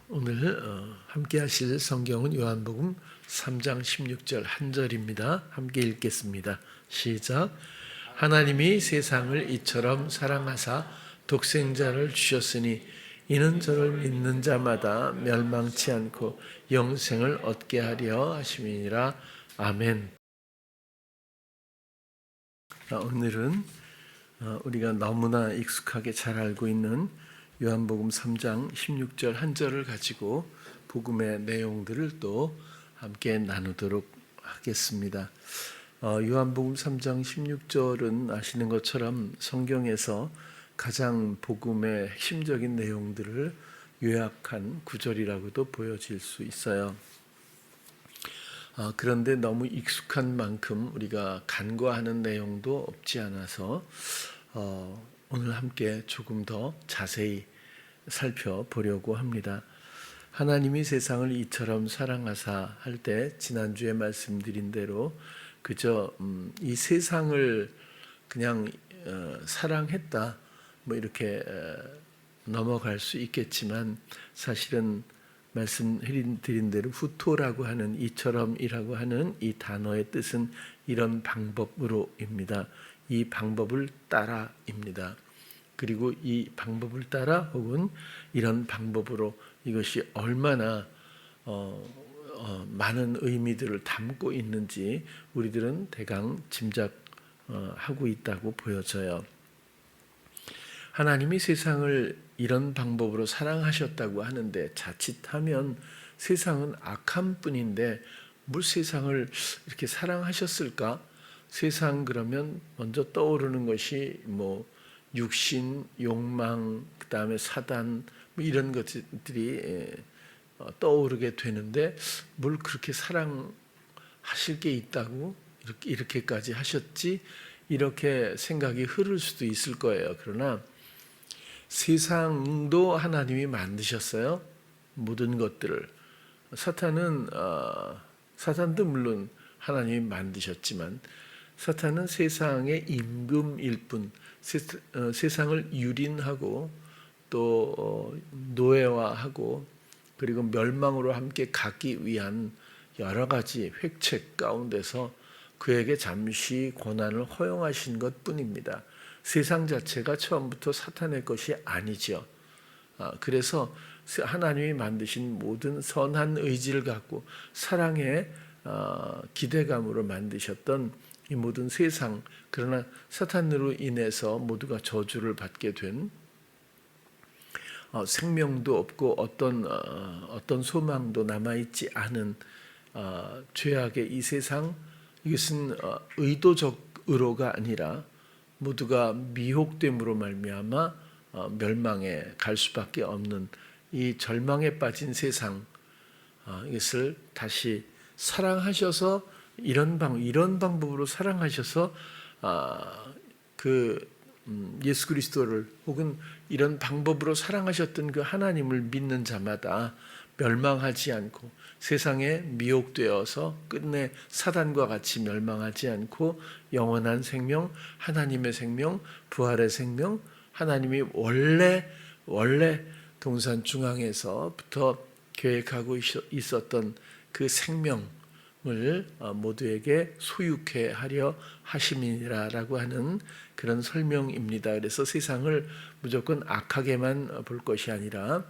오늘 함께 하실 성경은 요한복음 3장 16절 한 절입니다. 함께 읽겠습니다. 시작. 하나님이 세상을 이처럼 사랑하사 독생자를 주셨으니 이는 저를 믿는 자마다 멸망치 않고 영생을 얻게 하려 하심이니라. 아멘. 오늘은 우리가 너무나 익숙하게 잘 알고 있는 요한복음 3장 16절 한 절을 가지고 복음의 내용들을 또 함께 나누도록 하겠습니다. 요한복음 3장 16절은 아시는 것처럼 성경에서 가장 복음의 핵심적인 내용들을 요약한 구절이라고도 보여질 수 있어요. 그런데 너무 익숙한 만큼 우리가 간과하는 내용도 없지 않아서 오늘 함께 조금 더 자세히 살펴보려고 합니다. 하나님이 세상을 이처럼 사랑하사 할 때 지난주에 말씀드린 대로 그저 이 세상을 그냥 사랑했다 뭐 이렇게 넘어갈 수 있겠지만 사실은 말씀드린 대로 후토라고 하는 이처럼이라고 하는 이 단어의 뜻은 이런 방법으로입니다. 이 방법을 따라입니다. 그리고 이 방법을 따라 혹은 이런 방법으로 이것이 얼마나 많은 의미들을 담고 있는지 우리들은 대강 짐작하고 있다고 보여져요. 하나님이 세상을 이런 방법으로 사랑하셨다고 하는데 자칫하면 세상은 악한 뿐인데 뭘 세상을 이렇게 사랑하셨을까? 세상 그러면 먼저 떠오르는 것이 뭐 육신, 욕망, 그 다음에 사단 뭐 이런 것들이 떠오르게 되는데 뭘 그렇게 사랑하실 게 있다고 이렇게까지 하셨지? 이렇게 생각이 흐를 수도 있을 거예요. 그러나 세상도 하나님이 만드셨어요. 모든 것들을. 사탄도 물론 하나님이 만드셨지만 사탄은 세상의 임금일 뿐, 세상을 유린하고 또 노예화하고 그리고 멸망으로 함께 가기 위한 여러 가지 획책 가운데서 그에게 잠시 고난을 허용하신 것뿐입니다. 세상 자체가 처음부터 사탄의 것이 아니죠. 그래서 하나님이 만드신 모든 선한 의지를 갖고 사랑의 기대감으로 만드셨던 이 모든 세상, 그러나 사탄으로 인해서 모두가 저주를 받게 된 생명도 없고 어떤 소망도 남아있지 않은 죄악의 이 세상, 이것은 의도적으로가 아니라 모두가 미혹됨으로 말미암아 멸망에 갈 수밖에 없는 이 절망에 빠진 세상, 이것을 다시 사랑하셔서 이런 방법으로 사랑하셔서 예수 그리스도를 혹은 이런 방법으로 사랑하셨던 그 하나님을 믿는 자마다 멸망하지 않고 세상에 미혹되어서 끝내 사단과 같이 멸망하지 않고 영원한 생명, 하나님의 생명, 부활의 생명, 하나님이 원래 동산 중앙에서부터 계획하고 있었던 그 생명을 모두에게 소유케 하려 하심이라라고 하는 그런 설명입니다. 그래서 세상을 무조건 악하게만 볼 것이 아니라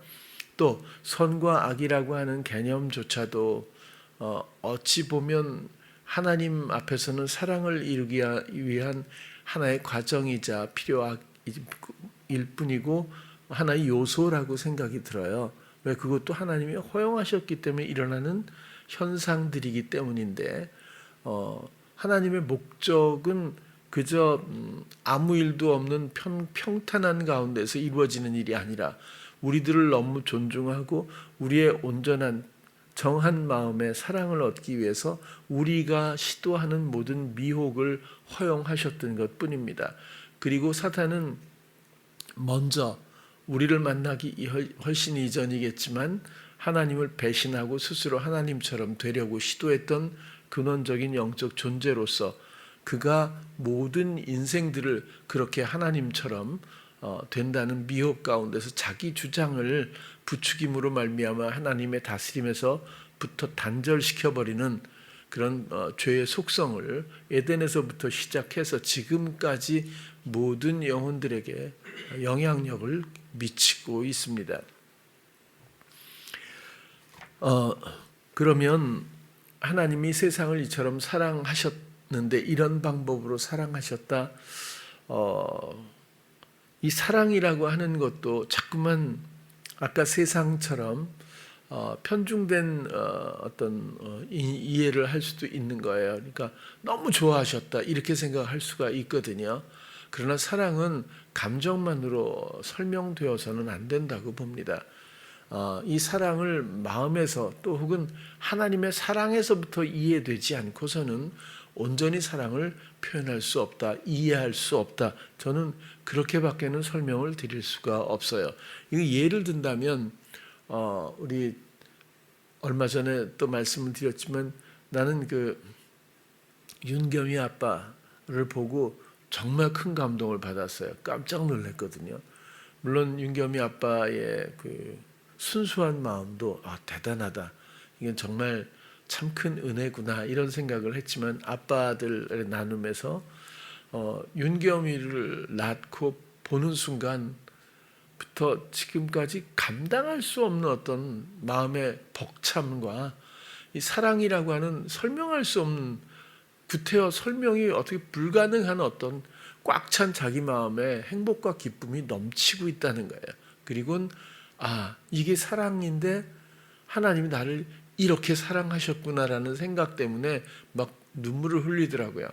또 선과 악이라고 하는 개념조차도 어찌 보면 하나님 앞에서는 사랑을 이루기 위한 하나의 과정이자 필요일 뿐이고 하나의 요소라고 생각이 들어요. 왜? 그것도 하나님이 허용하셨기 때문에 일어나는 현상들이기 때문인데 하나님의 목적은 그저 아무 일도 없는 평탄한 가운데서 이루어지는 일이 아니라 우리들을 너무 존중하고 우리의 온전한 정한 마음의 사랑을 얻기 위해서 우리가 시도하는 모든 미혹을 허용하셨던 것뿐입니다. 그리고 사탄은 먼저 우리를 만나기 훨씬 이전이겠지만 하나님을 배신하고 스스로 하나님처럼 되려고 시도했던 근원적인 영적 존재로서 그가 모든 인생들을 그렇게 하나님처럼 된다는 미혹 가운데서 자기 주장을 부추김으로 말미암아 하나님의 다스림에서부터 단절시켜 버리는 그런 죄의 속성을 에덴에서부터 시작해서 지금까지 모든 영혼들에게 영향력을 미치고 있습니다. 그러면 하나님이 세상을 이처럼 사랑하셨는데 이런 방법으로 사랑하셨다. 이 사랑이라고 하는 것도 자꾸만 아까 세상처럼 편중된 어떤 이해를 할 수도 있는 거예요. 그러니까 너무 좋아하셨다 이렇게 생각할 수가 있거든요. 그러나 사랑은 감정만으로 설명되어서는 안 된다고 봅니다. 이 사랑을 마음에서 또 혹은 하나님의 사랑에서부터 이해되지 않고서는 온전히 사랑을 표현할 수 없다, 이해할 수 없다. 저는 그렇게밖에는 설명을 드릴 수가 없어요. 이거 예를 든다면 우리 얼마 전에 또 말씀을 드렸지만 나는 그 윤겸이 아빠를 보고 정말 큰 감동을 받았어요. 깜짝 놀랐거든요. 물론 윤겸이 아빠의 그 순수한 마음도 대단하다. 이건 정말 참 큰 은혜구나 이런 생각을 했지만 아빠들의 나눔에서 윤겸이를 낳고 보는 순간부터 지금까지 감당할 수 없는 어떤 마음의 벅참과 이 사랑이라고 하는 설명할 수 없는 구태여 설명이 어떻게 불가능한 어떤 꽉 찬 자기 마음에 행복과 기쁨이 넘치고 있다는 거예요. 그리고는 이게 사랑인데 하나님이 나를 이렇게 사랑하셨구나라는 생각 때문에 막 눈물을 흘리더라고요.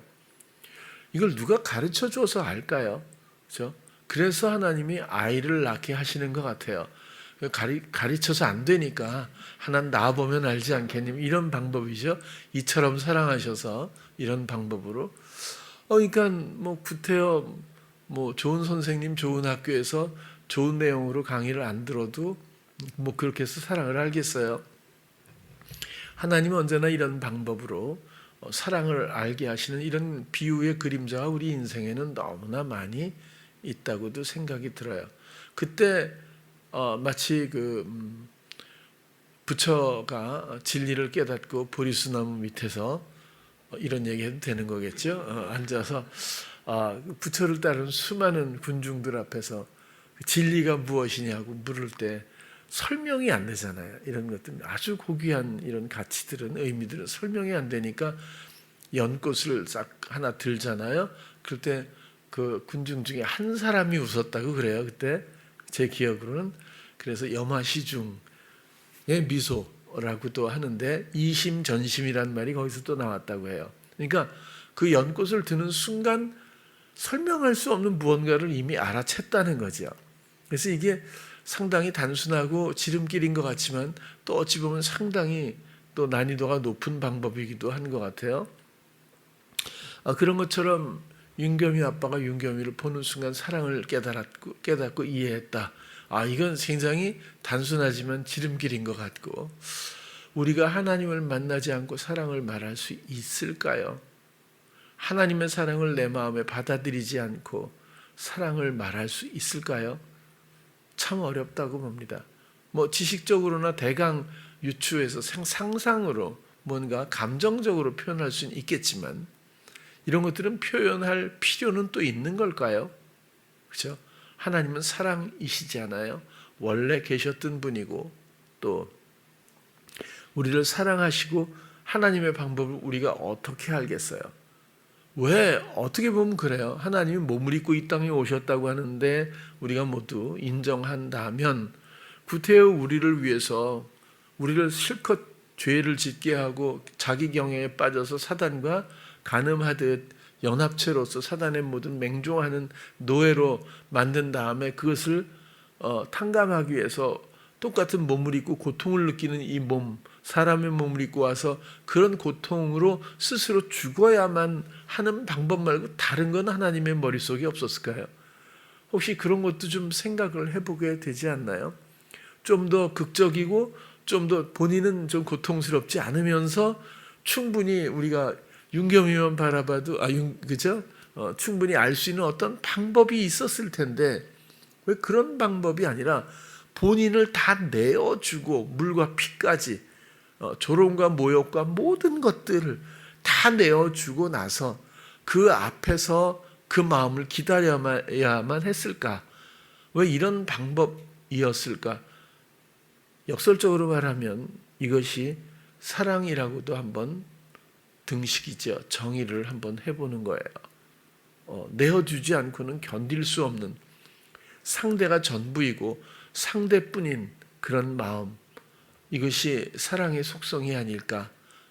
이걸 누가 가르쳐 줘서 알까요? 그렇죠? 그래서 하나님이 아이를 낳게 하시는 것 같아요. 가르쳐서 안 되니까 하나는 낳아보면 알지 않겠니? 이런 방법이죠. 이처럼 사랑하셔서 이런 방법으로. 그러니까 뭐 구태여 뭐 좋은 선생님, 좋은 학교에서 좋은 내용으로 강의를 안 들어도 뭐 그렇게 해서 사랑을 알겠어요. 하나님은 언제나 이런 방법으로 사랑을 알게 하시는 이런 비유의 그림자가 우리 인생에는 너무나 많이 있다고도 생각이 들어요. 그때 마치 그 부처가 진리를 깨닫고 보리수나무 밑에서 이런 얘기해도 되는 거겠죠. 앉아서 부처를 따르는 수많은 군중들 앞에서 진리가 무엇이냐고 물을 때 설명이 안 되잖아요. 이런 것들 아주 고귀한 이런 가치들은 의미들은 설명이 안 되니까 연꽃을 싹 하나 들잖아요. 그럴 때 그 군중 중에 한 사람이 웃었다고 그래요. 그때 제 기억으로는. 그래서 염화시중의 미소라고도 하는데 이심전심이란 말이 거기서 또 나왔다고 해요. 그러니까 그 연꽃을 드는 순간 설명할 수 없는 무언가를 이미 알아챘다는 거죠. 그래서 이게 상당히 단순하고 지름길인 것 같지만 또 어찌 보면 상당히 또 난이도가 높은 방법이기도 한 것 같아요. 그런 것처럼 윤겸이 아빠가 윤겸이를 보는 순간 사랑을 깨닫고 이해했다. 이건 굉장히 단순하지만 지름길인 것 같고 우리가 하나님을 만나지 않고 사랑을 말할 수 있을까요? 하나님의 사랑을 내 마음에 받아들이지 않고 사랑을 말할 수 있을까요? 참 어렵다고 봅니다. 뭐 지식적으로나 대강 유추해서 상상으로 뭔가 감정적으로 표현할 수는 있겠지만 이런 것들은 표현할 필요는 또 있는 걸까요? 그렇죠? 하나님은 사랑이시지 않아요? 원래 계셨던 분이고 또 우리를 사랑하시고 하나님의 방법을 우리가 어떻게 알겠어요? 왜 어떻게 보면 그래요. 하나님이 몸을 입고 이 땅에 오셨다고 하는데 우리가 모두 인정한다면 구태여 우리를 위해서 우리를 실컷 죄를 짓게 하고 자기 경영에 빠져서 사단과 간음하듯 연합체로서 사단의 모든 맹종하는 노예로 만든 다음에 그것을 탕감하기 위해서 똑같은 몸을 입고 고통을 느끼는 이 몸, 사람의 몸을 입고 와서 그런 고통으로 스스로 죽어야만 하는 방법 말고 다른 건 하나님의 머릿속에 없었을까요? 혹시 그런 것도 좀 생각을 해보게 되지 않나요? 좀 더 극적이고 좀 더 본인은 좀 고통스럽지 않으면서 충분히 우리가 윤겸이만 바라봐도 그죠? 충분히 알 수 있는 어떤 방법이 있었을 텐데 왜 그런 방법이 아니라 본인을 다 내어주고 물과 피까지 조롱과 모욕과 모든 것들을 다 내어주고 나서 그 앞에서 그 마음을 기다려야만 했을까? 왜 이런 방법이었을까? 역설적으로 말하면 이것이 사랑이라고도 한번 등식이죠. 정의를 한번 해보는 거예요. 내어주지 않고는 견딜 수 없는, 상대가 전부이고 상대뿐인 그런 마음, 이것이 사랑의 속성이 아닐까,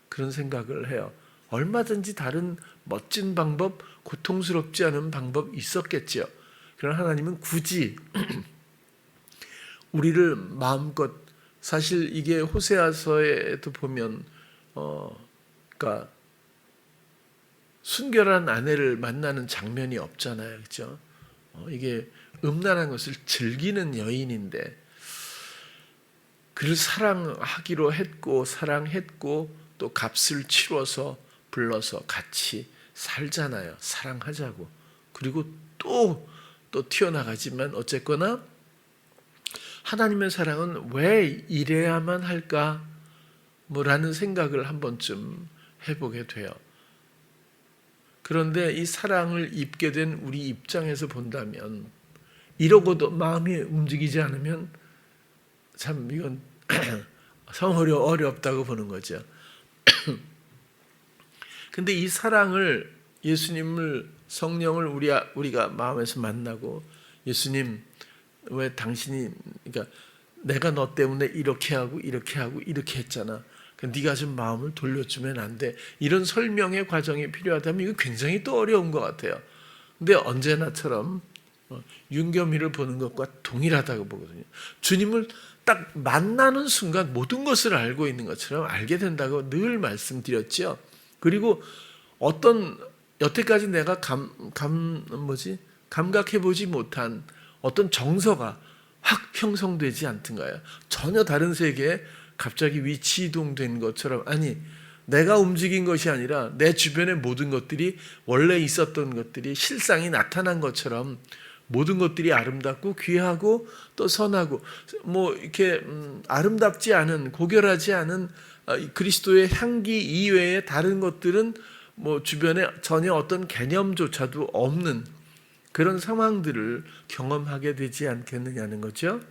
그런 생각을 해요. 얼마든지 다른 멋진 방법, 고통스럽지 않은 방법 있었겠죠. 그러나 하나님은 굳이 우리를 마음껏, 사실 이게 호세아서에도 보면 그러니까 순결한 아내를 만나는 장면이 없잖아요, 그렇죠? 이게 음란한 것을 즐기는 여인인데 그를 사랑하기로 했고 사랑했고 또 값을 치러서 불러서 같이 살잖아요. 사랑하자고. 그리고 또 튀어나가지만 어쨌거나 하나님의 사랑은 왜 이래야만 할까? 라는 생각을 한 번쯤 해보게 돼요. 그런데 이 사랑을 입게 된 우리 입장에서 본다면, 이러고도 마음이 움직이지 않으면 참 이건 성 어렵다고 보는 거죠. 근데 이 사랑을, 예수님을, 성령을 우리가 마음에서 만나고, 예수님 왜 당신이, 그러니까 내가 너 때문에 이렇게 하고 이렇게 하고 이렇게 했잖아. 네가 좀 마음을 돌려주면 안 돼. 이런 설명의 과정이 필요하다면 이거 굉장히 또 어려운 것 같아요. 근데 언제나처럼 윤겸이를 보는 것과 동일하다고 보거든요. 주님을 딱 만나는 순간 모든 것을 알고 있는 것처럼 알게 된다고 늘 말씀드렸죠. 그리고 여태까지 내가 감각해보지 못한 어떤 정서가 확 형성되지 않던가요? 전혀 다른 세계에 갑자기 위치 이동된 것처럼, 아니 내가 움직인 것이 아니라 내 주변의 모든 것들이, 원래 있었던 것들이 실상이 나타난 것처럼 모든 것들이 아름답고 귀하고 또 선하고, 이렇게 아름답지 않은, 고결하지 않은 그리스도의 향기 이외의 다른 것들은 주변에 전혀 어떤 개념조차도 없는 그런 상황들을 경험하게 되지 않겠느냐는 거죠.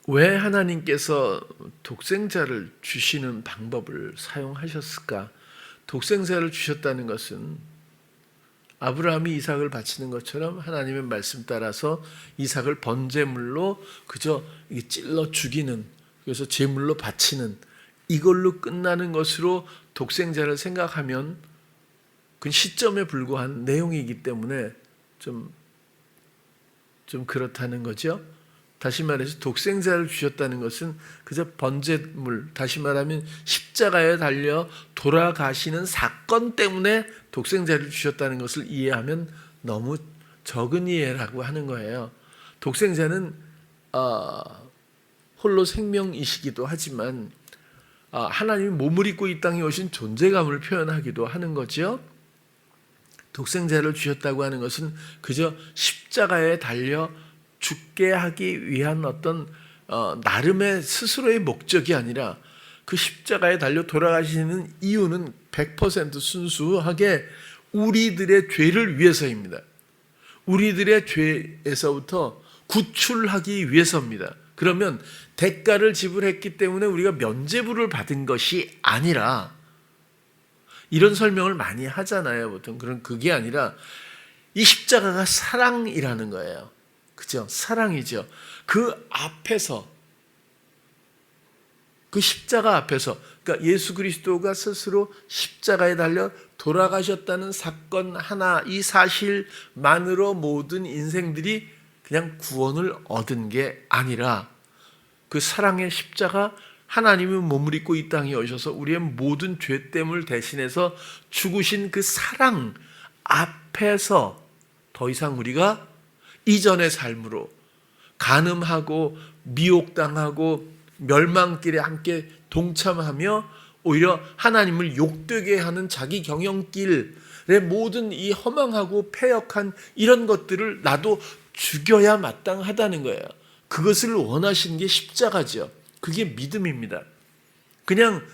왜 하나님께서 독생자를 주시는 방법을 사용하셨을까? 독생자를 주셨다는 것은 아브라함이 이삭을 바치는 것처럼 하나님의 말씀 따라서 이삭을 번제물로 그저 찔러 죽이는, 그래서 제물로 바치는, 이걸로 끝나는 것으로 독생자를 생각하면 그 시점에 불과한 내용이기 때문에 좀 그렇다는 거죠. 다시 말해서 독생자를 주셨다는 것은 그저 번제물, 다시 말하면 십자가에 달려 돌아가시는 사건 때문에 독생자를 주셨다는 것을 이해하면 너무 적은 이해라고 하는 거예요. 독생자는 홀로 생명이시기도 하지만 하나님이 몸을 입고 이 땅에 오신 존재감을 표현하기도 하는 거죠. 독생자를 주셨다고 하는 것은 그저 십자가에 달려 죽게 하기 위한 어떤 나름의 스스로의 목적이 아니라, 그 십자가에 달려 돌아가시는 이유는 100% 순수하게 우리들의 죄를 위해서입니다. 우리들의 죄에서부터 구출하기 위해서입니다. 그러면 대가를 지불했기 때문에 우리가 면죄부를 받은 것이 아니라, 이런 설명을 많이 하잖아요. 보통 그게 아니라 이 십자가가 사랑이라는 거예요. 그죠? 사랑이죠. 그 앞에서, 그 십자가 앞에서, 그러니까 예수 그리스도가 스스로 십자가에 달려 돌아가셨다는 사건 하나, 이 사실만으로 모든 인생들이 그냥 구원을 얻은 게 아니라, 그 사랑의 십자가, 하나님이 몸을 입고 이 땅에 오셔서 우리의 모든 죄됨을 대신해서 죽으신 그 사랑 앞에서 더 이상 우리가 이전의 삶으로 간음하고 미혹당하고 멸망길에 함께 동참하며 오히려 하나님을 욕되게 하는 자기 경영길의 모든 이 허망하고 패역한 이런 것들을 나도 죽여야 마땅하다는 거예요. 그것을 원하시는 게 십자가죠. 그게 믿음입니다. 그냥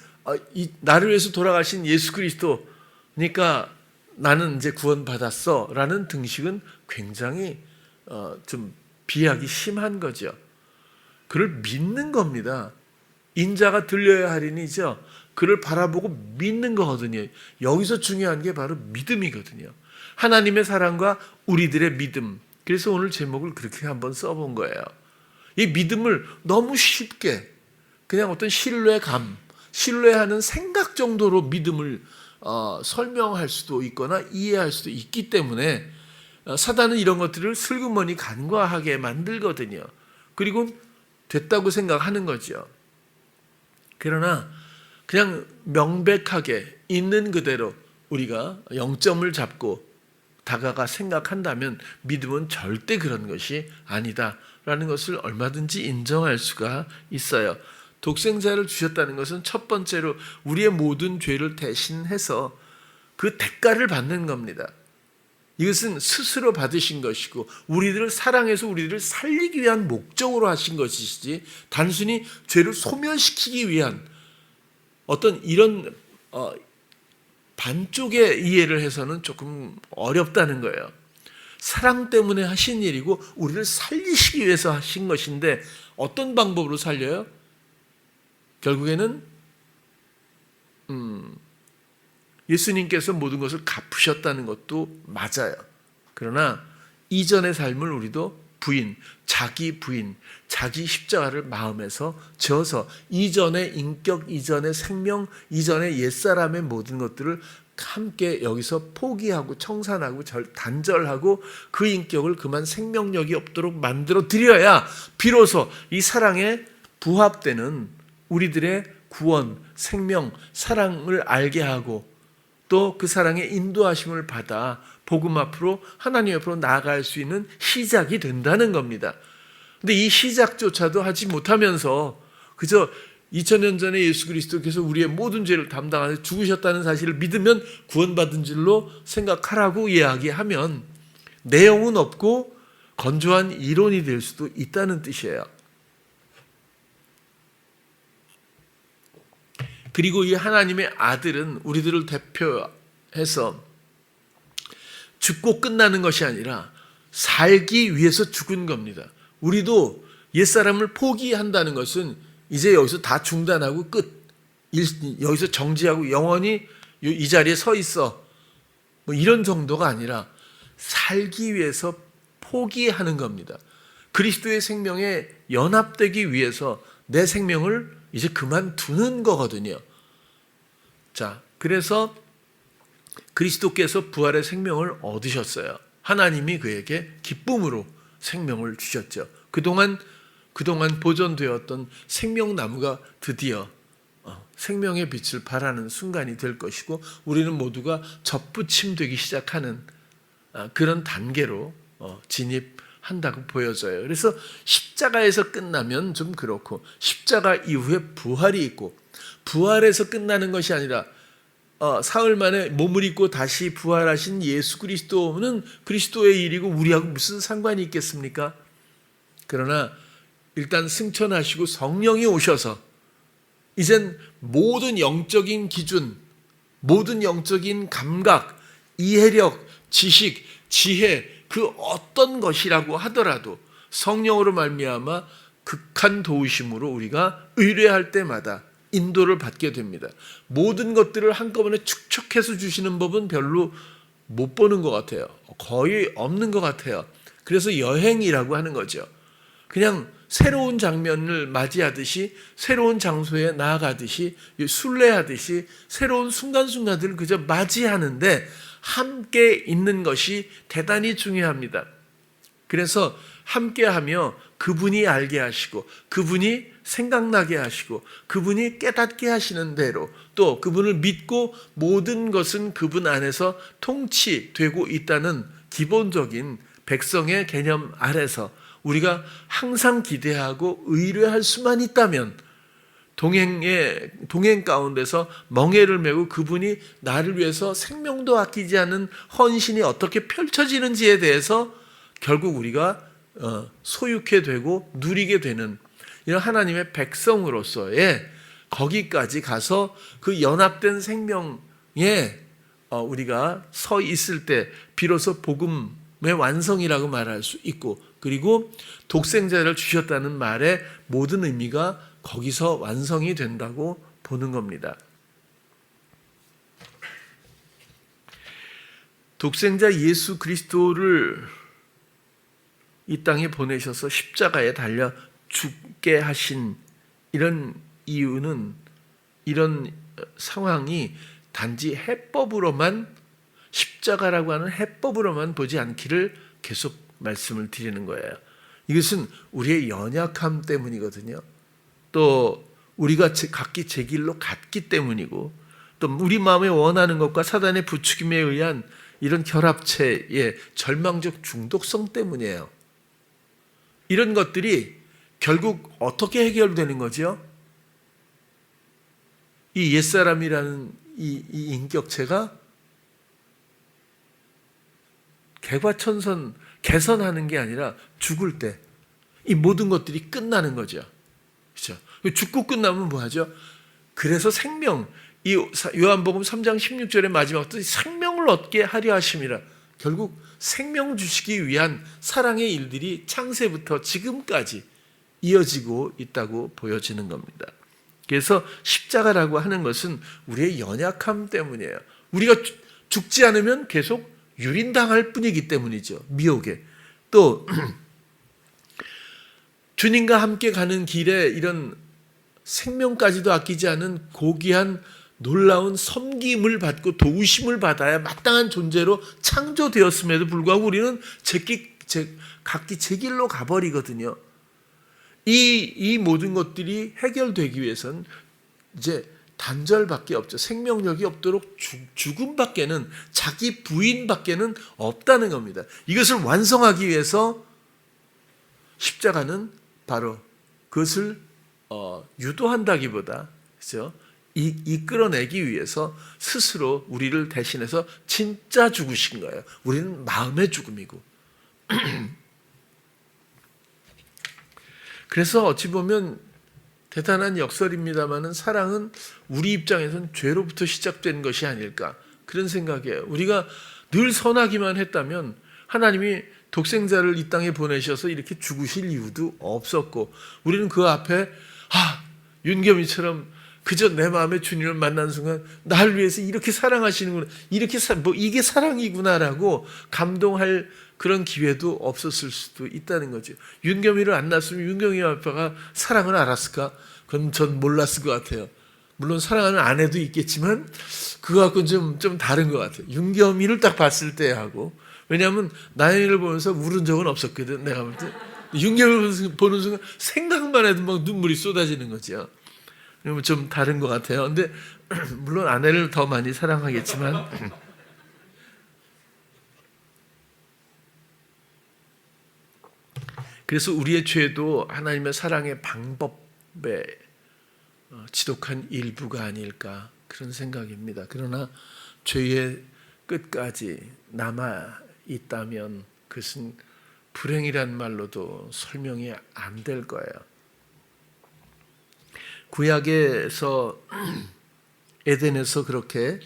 나를 위해서 돌아가신 예수 그리스도니까 나는 이제 구원받았어 라는 등식은 굉장히 좀 비약이 심한 거죠. 그를 믿는 겁니다. 인자가 들려야 하리니죠. 그를 바라보고 믿는 거거든요. 여기서 중요한 게 바로 믿음이거든요. 하나님의 사랑과 우리들의 믿음. 그래서 오늘 제목을 그렇게 한번 써본 거예요. 이 믿음을 너무 쉽게 그냥 어떤 신뢰감, 신뢰하는 생각 정도로 믿음을 설명할 수도 있거나 이해할 수도 있기 때문에 사단은 이런 것들을 슬그머니 간과하게 만들거든요. 그리고 됐다고 생각하는 거죠. 그러나 그냥 명백하게 있는 그대로 우리가 영점을 잡고 다가가 생각한다면 믿음은 절대 그런 것이 아니다라는 것을 얼마든지 인정할 수가 있어요. 독생자를 주셨다는 것은 첫 번째로 우리의 모든 죄를 대신해서 그 대가를 받는 겁니다. 이것은 스스로 받으신 것이고 우리들을 사랑해서 우리들을 살리기 위한 목적으로 하신 것이지 단순히 죄를 소멸시키기 위한 어떤 이런 반쪽의 이해를 해서는 조금 어렵다는 거예요. 사랑 때문에 하신 일이고 우리를 살리시기 위해서 하신 것인데 어떤 방법으로 살려요? 결국에는 예수님께서 모든 것을 갚으셨다는 것도 맞아요. 그러나 이전의 삶을 우리도 자기 부인, 자기 십자가를 마음에서 져서 이전의 인격, 이전의 생명, 이전의 옛사람의 모든 것들을 함께 여기서 포기하고 청산하고 단절하고 그 인격을 그만 생명력이 없도록 만들어 드려야 비로소 이 사랑에 부합되는 우리들의 구원, 생명, 사랑을 알게 하고 또 그 사랑의 인도하심을 받아 복음 앞으로 하나님 앞으로 나아갈 수 있는 시작이 된다는 겁니다. 근데 이 시작조차도 하지 못하면서 그저 2000년 전에 예수 그리스도께서 우리의 모든 죄를 담당하셔서 죽으셨다는 사실을 믿으면 구원받은 줄로 생각하라고 이야기하면 내용은 없고 건조한 이론이 될 수도 있다는 뜻이에요. 그리고 이 하나님의 아들은 우리들을 대표해서 죽고 끝나는 것이 아니라 살기 위해서 죽은 겁니다. 우리도 옛사람을 포기한다는 것은 이제 여기서 다 중단하고 끝. 여기서 정지하고 영원히 이 자리에 서 있어. 뭐 이런 정도가 아니라 살기 위해서 포기하는 겁니다. 그리스도의 생명에 연합되기 위해서 내 생명을 이제 그만두는 거거든요. 자, 그래서 그리스도께서 부활의 생명을 얻으셨어요. 하나님이 그에게 기쁨으로 생명을 주셨죠. 그동안 보존되었던 생명나무가 드디어 생명의 빛을 발하는 순간이 될 것이고 우리는 모두가 접붙임되기 시작하는 그런 단계로 진입한다고 보여져요. 그래서 십자가에서 끝나면 좀 그렇고 십자가 이후에 부활이 있고 부활에서 끝나는 것이 아니라 사흘 만에 몸을 입고 다시 부활하신 예수 그리스도는 그리스도의 일이고 우리하고 무슨 상관이 있겠습니까? 그러나 일단 승천하시고 성령이 오셔서 이젠 모든 영적인 기준, 모든 영적인 감각, 이해력, 지식, 지혜 그 어떤 것이라고 하더라도 성령으로 말미암아 극한 도우심으로 우리가 의뢰할 때마다 인도를 받게 됩니다. 모든 것들을 한꺼번에 축적해서 주시는 법은 별로 못 보는 것 같아요. 거의 없는 것 같아요. 그래서 여행이라고 하는 거죠. 그냥 새로운 장면을 맞이하듯이 새로운 장소에 나아가듯이 순례하듯이 새로운 순간순간들을 그저 맞이하는데 함께 있는 것이 대단히 중요합니다. 그래서 함께하며 그분이 알게 하시고 그분이 생각나게 하시고 그분이 깨닫게 하시는 대로 또 그분을 믿고 모든 것은 그분 안에서 통치되고 있다는 기본적인 백성의 개념 아래서 우리가 항상 기대하고 의뢰할 수만 있다면 동행 가운데서 멍에를 메고 그분이 나를 위해서 생명도 아끼지 않은 헌신이 어떻게 펼쳐지는지에 대해서 결국 우리가 소유케 되고 누리게 되는 이런 하나님의 백성으로서의 거기까지 가서 그 연합된 생명에 우리가 서 있을 때 비로소 복음의 완성이라고 말할 수 있고, 그리고 독생자를 주셨다는 말의 모든 의미가 거기서 완성이 된다고 보는 겁니다. 독생자 예수 그리스도를 이 땅에 보내셔서 십자가에 달려 죽게 하신 이런 이유는, 이런 상황이 단지 해법으로만, 십자가라고 하는 해법으로만 보지 않기를 계속 말씀을 드리는 거예요. 이것은 우리의 연약함 때문이거든요. 또 우리가 각기 제 길로 갔기 때문이고, 또 우리 마음에 원하는 것과 사단의 부추김에 의한 이런 결합체의 절망적 중독성 때문이에요. 이런 것들이 결국 어떻게 해결되는 거죠? 이 옛사람이라는 이 인격체가 개과천선 개선하는 게 아니라 죽을 때 이 모든 것들이 끝나는 거죠. 그렇죠? 죽고 끝나면 뭐 하죠? 그래서 생명, 이 요한복음 3장 16절의 마지막도 생명을 얻게 하려 하심이라, 결국 생명 주시기 위한 사랑의 일들이 창세부터 지금까지 이어지고 있다고 보여지는 겁니다. 그래서 십자가라고 하는 것은 우리의 연약함 때문이에요. 우리가 죽지 않으면 계속 유린당할 뿐이기 때문이죠. 미혹에. 또 주님과 함께 가는 길에 이런 생명까지도 아끼지 않은 고귀한 놀라운 섬김을 받고 도우심을 받아야 마땅한 존재로 창조되었음에도 불구하고 우리는 각기 제 길로 가버리거든요. 이 모든 것들이 해결되기 위해서는 이제 단절밖에 없죠. 생명력이 없도록 죽음밖에는, 자기 부인밖에는 없다는 겁니다. 이것을 완성하기 위해서 십자가는 바로 그것을 유도한다기보다, 그렇죠? 이끌어내기 위해서 스스로 우리를 대신해서 진짜 죽으신 거예요. 우리는 마음의 죽음이고. 그래서 어찌 보면 대단한 역설입니다마는 사랑은 우리 입장에서는 죄로부터 시작된 것이 아닐까, 그런 생각이에요. 우리가 늘 선하기만 했다면 하나님이 독생자를 이 땅에 보내셔서 이렇게 죽으실 이유도 없었고, 우리는 그 앞에 윤겸이처럼 그저 내 마음의 주님을 만난 순간 나를 위해서 이렇게 사랑하시는구나, 이게 사랑이구나라고 감동할 그런 기회도 없었을 수도 있다는 거죠. 윤겸이를 안 낳았으면 윤겸이 아빠가 사랑을 알았을까? 그건 전 몰랐을 것 같아요. 물론 사랑하는 아내도 있겠지만 그거 갖고는 좀 다른 것 같아요. 윤겸이를 딱 봤을 때 하고. 왜냐하면 나연이를 보면서 울은 적은 없었거든. 내가 볼 때 윤겸이를 보는 순간 생각만 해도 막 눈물이 쏟아지는 거죠. 그러면 좀 다른 것 같아요. 근데 물론 아내를 더 많이 사랑하겠지만 그래서 우리의 죄도 하나님의 사랑의 방법의 지독한 일부가 아닐까, 그런 생각입니다. 그러나 죄의 끝까지 남아 있다면 그것은 불행이란 말로도 설명이 안 될 거예요. 구약에서 에덴에서 그렇게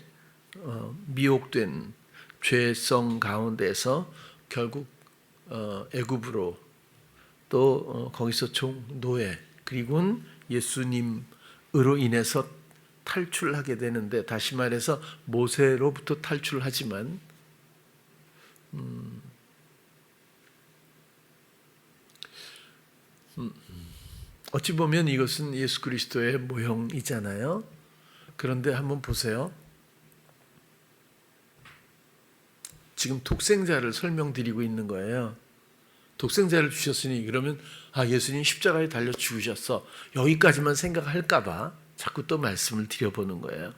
미혹된 죄성 가운데서 결국 애굽으로, 또 거기서 종노예, 그리고는 예수님으로 인해서 탈출하게 되는데, 다시 말해서 모세로부터 탈출하지만 어찌 보면 이것은 예수 그리스도의 모형이잖아요. 그런데 한번 보세요. 지금 독생자를 설명드리고 있는 거예요. 독생자를 주셨으니, 그러면 예수님 십자가에 달려 죽으셨어, 여기까지만 생각할까 봐 자꾸 또 말씀을 드려보는 거예요.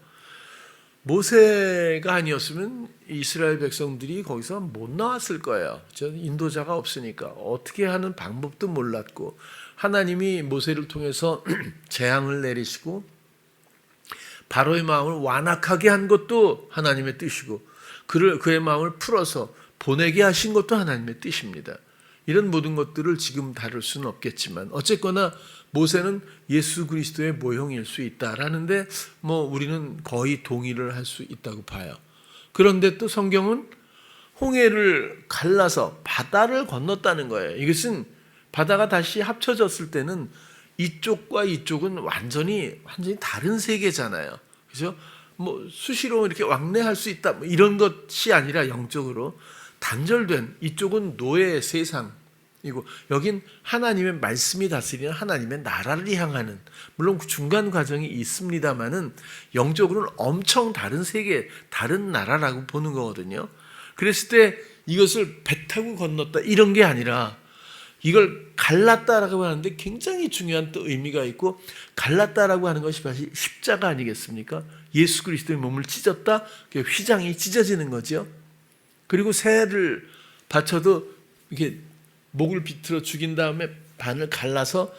모세가 아니었으면 이스라엘 백성들이 거기서 못 나왔을 거예요. 인도자가 없으니까 어떻게 하는 방법도 몰랐고, 하나님이 모세를 통해서 재앙을 내리시고 바로의 마음을 완악하게 한 것도 하나님의 뜻이고, 그의 마음을 풀어서 보내게 하신 것도 하나님의 뜻입니다. 이런 모든 것들을 지금 다룰 수는 없겠지만, 어쨌거나 모세는 예수 그리스도의 모형일 수 있다라는데 우리는 거의 동의를 할 수 있다고 봐요. 그런데 또 성경은 홍해를 갈라서 바다를 건넜다는 거예요. 이것은 바다가 다시 합쳐졌을 때는 이쪽과 이쪽은 완전히 다른 세계잖아요. 그죠? 수시로 이렇게 왕래할 수 있다 이런 것이 아니라 영적으로 단절된, 이쪽은 노예의 세상이고 여긴 하나님의 말씀이 다스리는 하나님의 나라를 향하는, 물론 중간 과정이 있습니다만은 영적으로는 엄청 다른 세계, 다른 나라라고 보는 거거든요. 그랬을 때 이것을 배 타고 건넜다 이런 게 아니라 이걸 갈랐다라고 하는데 굉장히 중요한 또 의미가 있고, 갈랐다라고 하는 것이 사실 십자가 아니겠습니까? 예수 그리스도의 몸을 찢었다, 휘장이 찢어지는 거죠. 그리고 새를 바쳐도 이렇게 목을 비틀어 죽인 다음에 반을 갈라서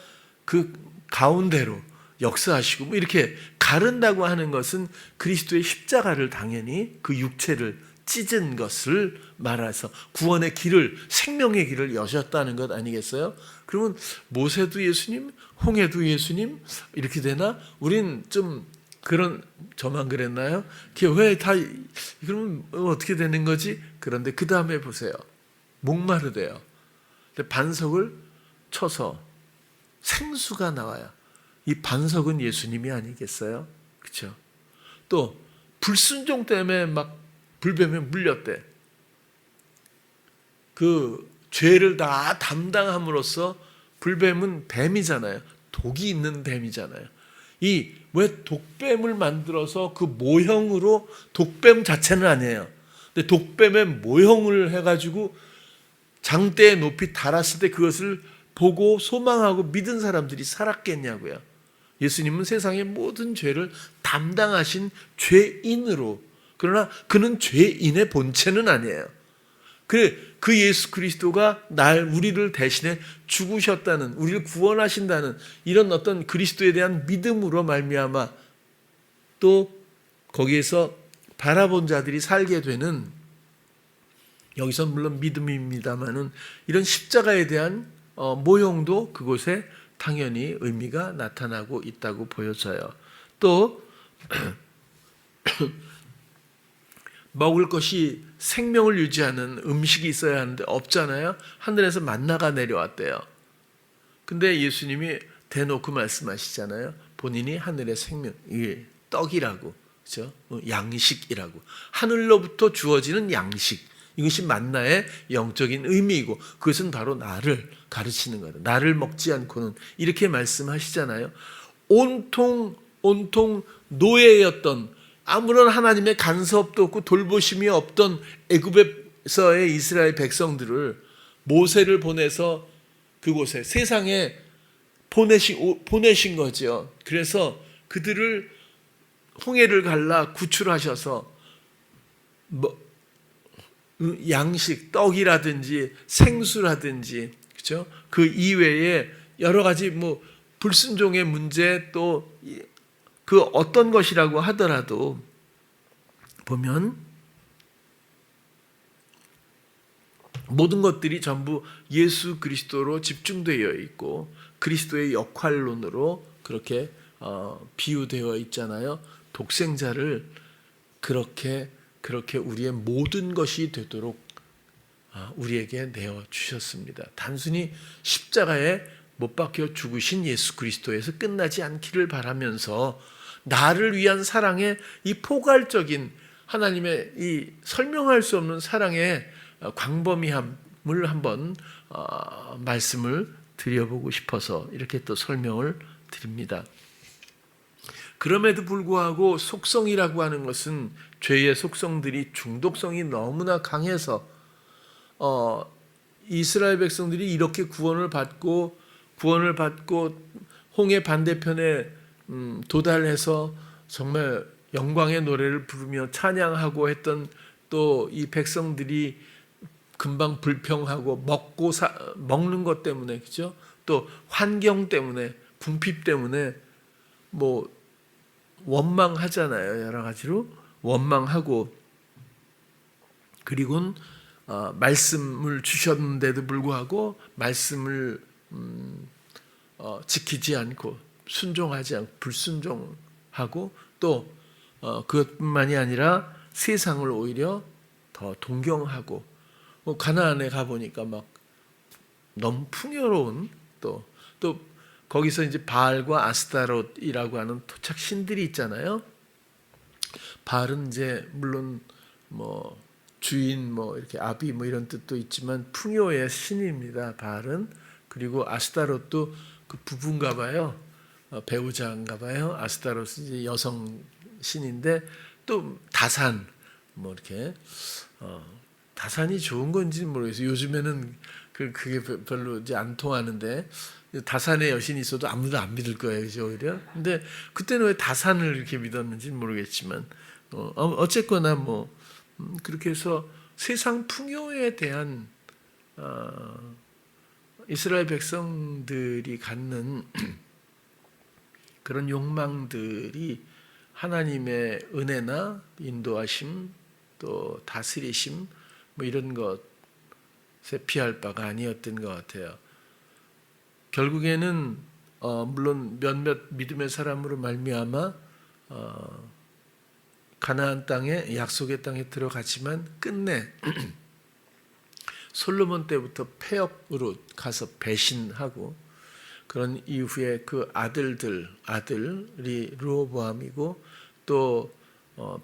그 가운데로 역사하시고, 이렇게 가른다고 하는 것은 그리스도의 십자가를, 당연히 그 육체를 찢은 것을 말해서 구원의 길을, 생명의 길을 여셨다는 것 아니겠어요? 그러면 모세도 예수님, 홍해도 예수님 이렇게 되나? 우린 좀 그런, 저만 그랬나요? 왜 다 그러면 어떻게 되는 거지? 그런데 그 다음에 보세요. 목마르대요. 반석을 쳐서 생수가 나와요. 이 반석은 예수님이 아니겠어요? 그렇죠? 또 불순종 때문에 막 불뱀에 물렸대. 그 죄를 다 담당함으로써, 불뱀은 뱀이잖아요. 독이 있는 뱀이잖아요. 왜 독뱀을 만들어서 그 모형으로, 독뱀 자체는 아니에요. 근데 독뱀의 모형을 해가지고 장대에 높이 달았을 때 그것을 보고 소망하고 믿은 사람들이 살았겠냐고요. 예수님은 세상의 모든 죄를 담당하신 죄인으로, 그러나 그는 죄인의 본체는 아니에요. 그 예수 그리스도가 우리를 대신해 죽으셨다는, 우리를 구원하신다는 이런 어떤 그리스도에 대한 믿음으로 말미암아 또 거기에서 바라본 자들이 살게 되는, 여기서 물론 믿음입니다만은 이런 십자가에 대한 모형도 그곳에 당연히 의미가 나타나고 있다고 보여져요. 또 먹을 것이, 생명을 유지하는 음식이 있어야 하는데 없잖아요. 하늘에서 만나가 내려왔대요. 근데 예수님이 대놓고 말씀하시잖아요. 본인이 하늘의 생명, 이게 떡이라고, 그렇죠? 양식이라고, 하늘로부터 주어지는 양식, 이것이 만나의 영적인 의미이고, 그것은 바로 나를 가르치는 거다. 나를 먹지 않고는, 이렇게 말씀하시잖아요. 온통 노예였던, 아무런 하나님의 간섭도 없고 돌보심이 없던 애굽에서의 이스라엘 백성들을 모세를 보내서 그곳에, 세상에 보내신 거죠. 그래서 그들을 홍해를 갈라 구출하셔서 양식, 떡이라든지 생수라든지, 그렇죠? 그 이외에 여러 가지 불순종의 문제, 또 그 어떤 것이라고 하더라도 보면 모든 것들이 전부 예수 그리스도로 집중되어 있고 그리스도의 역할론으로 그렇게 비유되어 있잖아요. 독생자를 그렇게 우리의 모든 것이 되도록 우리에게 내어주셨습니다. 단순히 십자가에 못 박혀 죽으신 예수 그리스도에서 끝나지 않기를 바라면서, 나를 위한 사랑의 이 포괄적인 하나님의 이 설명할 수 없는 사랑의 광범위함을 한번 말씀을 드려보고 싶어서 이렇게 또 설명을 드립니다. 그럼에도 불구하고 속성이라고 하는 것은, 죄의 속성들이, 중독성이 너무나 강해서 이스라엘 백성들이 이렇게 구원을 받고 홍해 반대편에 도달해서 정말 영광의 노래를 부르며 찬양하고 했던 또 이 백성들이 금방 불평하고 먹는 것 때문에, 그죠? 또 환경 때문에, 궁핍 때문에 뭐 원망하잖아요. 여러 가지로 원망하고, 그리고는 말씀을 주셨는데도 불구하고 말씀을 지키지 않고 순종하지 않고 불순종하고, 또 그것뿐만이 아니라 세상을 오히려 더 동경하고, 가나안에 가보니까 막 너무 풍요로운 또 거기서 이제 바알과 아스타롯이라고 하는 토착 신들이 있잖아요. 바알은 이제 물론 뭐 주인 뭐 이렇게 아비 뭐 이런 뜻도 있지만 풍요의 신입니다. 바알은. 그리고 아스타롯도 그 부부인가 봐요. 배우자인가 봐요. 아스타롯은 이제 여성 신인데, 또 다산 뭐 이렇게 다산이 좋은 건지는 모르겠어요. 요즘에는 그게 별로 이제 안 통하는데, 다산의 여신이 있어도 아무도 안 믿을 거예요, 그죠, 오히려. 근데 그때는 왜 다산을 이렇게 믿었는지는 모르겠지만, 어쨌거나 뭐 그렇게 해서 세상 풍요에 대한 이스라엘 백성들이 갖는 그런 욕망들이 하나님의 은혜나 인도하심, 또 다스리심 뭐 이런 것에 피할 바가 아니었던 것 같아요. 결국에는 물론 몇몇 믿음의 사람으로 말미암아 가나안 땅에, 약속의 땅에 들어갔지만 끝내 솔로몬 때부터 폐역으로 가서 배신하고, 그런 이후에 그 아들이 르호보암이고, 또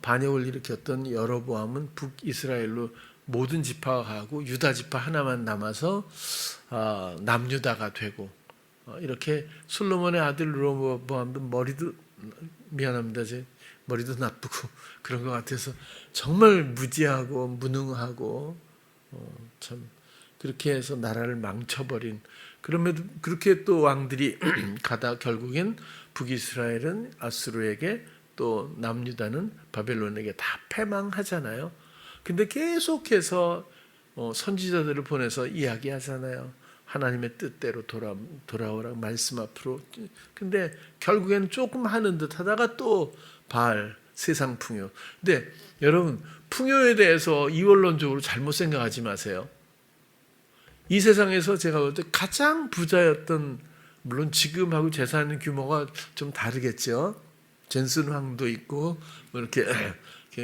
반역을 일으켰던 여로보암은 북이스라엘로 모든 지파가 가고 유다 지파 하나만 남아서 남유다가 되고, 이렇게 솔로몬의 아들 르호보암도 머리도 나쁘고 그런 것 같아서 정말 무지하고 무능하고 참 그렇게 해서 나라를 망쳐버린, 그럼에도 그렇게 또 왕들이 가다 결국엔 북이스라엘은 아수르에게, 또 남유다는 바벨론에게 다 패망하잖아요. 근데 계속해서 선지자들을 보내서 이야기하잖아요. 하나님의 뜻대로 돌아오라, 말씀 앞으로. 근데 결국에는 조금 하는 듯 하다가 또 바알, 세상 풍요. 근데 여러분, 풍요에 대해서 이원론적으로 잘못 생각하지 마세요. 이 세상에서 제가 볼 때 가장 부자였던, 물론 지금하고 재산 규모가 좀 다르겠죠. 젠슨 황도 있고 뭐 이렇게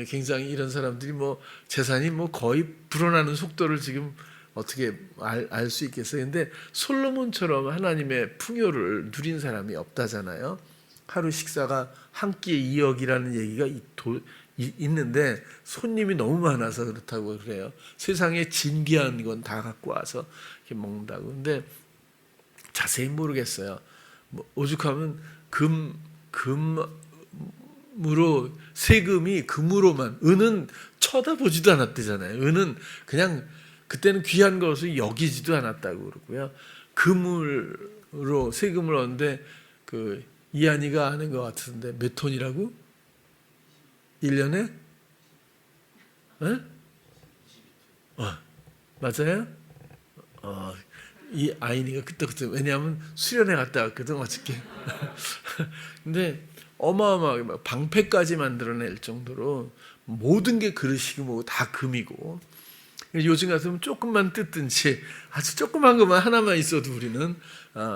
굉장히 이런 사람들이 뭐 재산이 뭐 거의 불어나는 속도를 지금 어떻게 알 수 있겠어요. 근데 솔로몬처럼 하나님의 풍요를 누린 사람이 없다잖아요. 하루 식사가 한 끼에 2억이라는 얘기가 있는데 손님이 너무 많아서 그렇다고 그래요. 세상에 진귀한 건 다 갖고 와서 이렇게 먹는다고. 근데 자세히 모르겠어요. 뭐 오죽하면 금으로, 세금이 금으로만, 은은 쳐다보지도 않았대잖아요. 은은 그냥 그때는 귀한 것을 여기지도 않았다고 그러고요. 금으로 세금을 얻는데 그 이한이가 아는 것 같은데 몇 톤이라고? 1년에? 네? 맞아요? 이 아이니가 그때 왜냐하면 수련회 갔다 왔거든 어저께. 근데 어마어마하게 막 방패까지 만들어낼 정도로 모든 게 그릇이고 뭐고 다 금이고, 요즘 같으면 조금만 뜯든지 아주 조그만 것만 하나만 있어도 우리는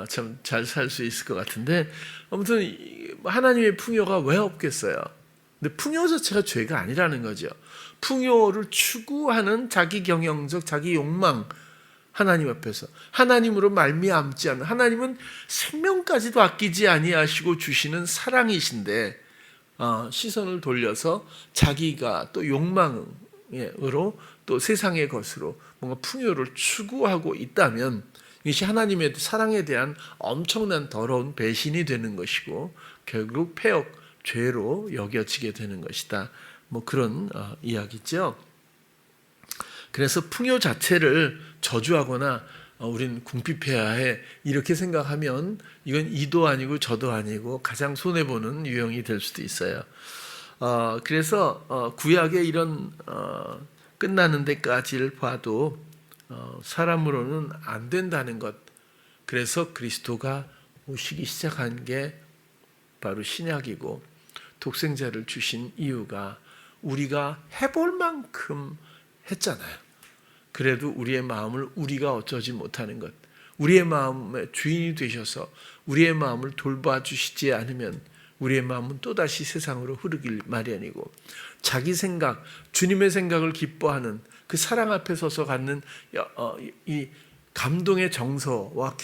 참 잘 살 수 있을 것 같은데, 아무튼 하나님의 풍요가 왜 없겠어요? 근데 풍요 자체가 죄가 아니라는 거죠. 풍요를 추구하는 자기 경영적, 자기 욕망, 하나님 앞에서 하나님으로 말미암지 않는, 하나님은 생명까지도 아끼지 아니하시고 주시는 사랑이신데 시선을 돌려서 자기가 또 욕망으로 또 세상의 것으로 뭔가 풍요를 추구하고 있다면 이것이 하나님의 사랑에 대한 엄청난 더러운 배신이 되는 것이고 결국 폐역, 죄로 여겨지게 되는 것이다. 뭐 그런 이야기죠. 그래서 풍요 자체를 저주하거나 우린 궁핍해야 해 이렇게 생각하면 이건 이도 아니고 저도 아니고 가장 손해보는 유형이 될 수도 있어요. 그래서 구약의 이런 끝나는 데까지를 봐도 사람으로는 안 된다는 것. 그래서 그리스도가 오시기 시작한 게 바로 신약이고, 독생자를 주신 이유가 우리가 해볼 만큼 했잖아요. 그래도 우리의 마음을 우리가 어쩌지 못하는 것, 우리의 마음의 주인이 되셔서 우리의 마음을 돌봐주시지 않으면 우리의 마음은 또다시 세상으로 흐르길 마련이고, 자기 생각, 주님의 생각을 기뻐하는 그 사랑 앞에 서서 갖는 이 감동의 정서와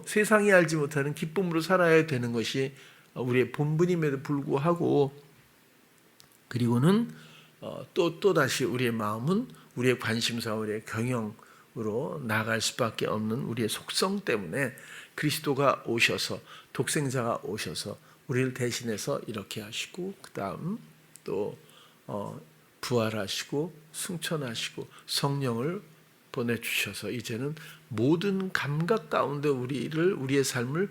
세상이 알지 못하는 기쁨으로 살아야 되는 것이 우리의 본분임에도 불구하고, 그리고는 또다시 우리의 마음은 우리의 관심사, 우리의 경영으로 나아갈 수밖에 없는 우리의 속성 때문에 그리스도가 오셔서, 독생자가 오셔서 우리를 대신해서 이렇게 하시고, 그 다음 또 부활하시고 승천하시고 성령을 보내주셔서 이제는 모든 감각 가운데 우리의 삶을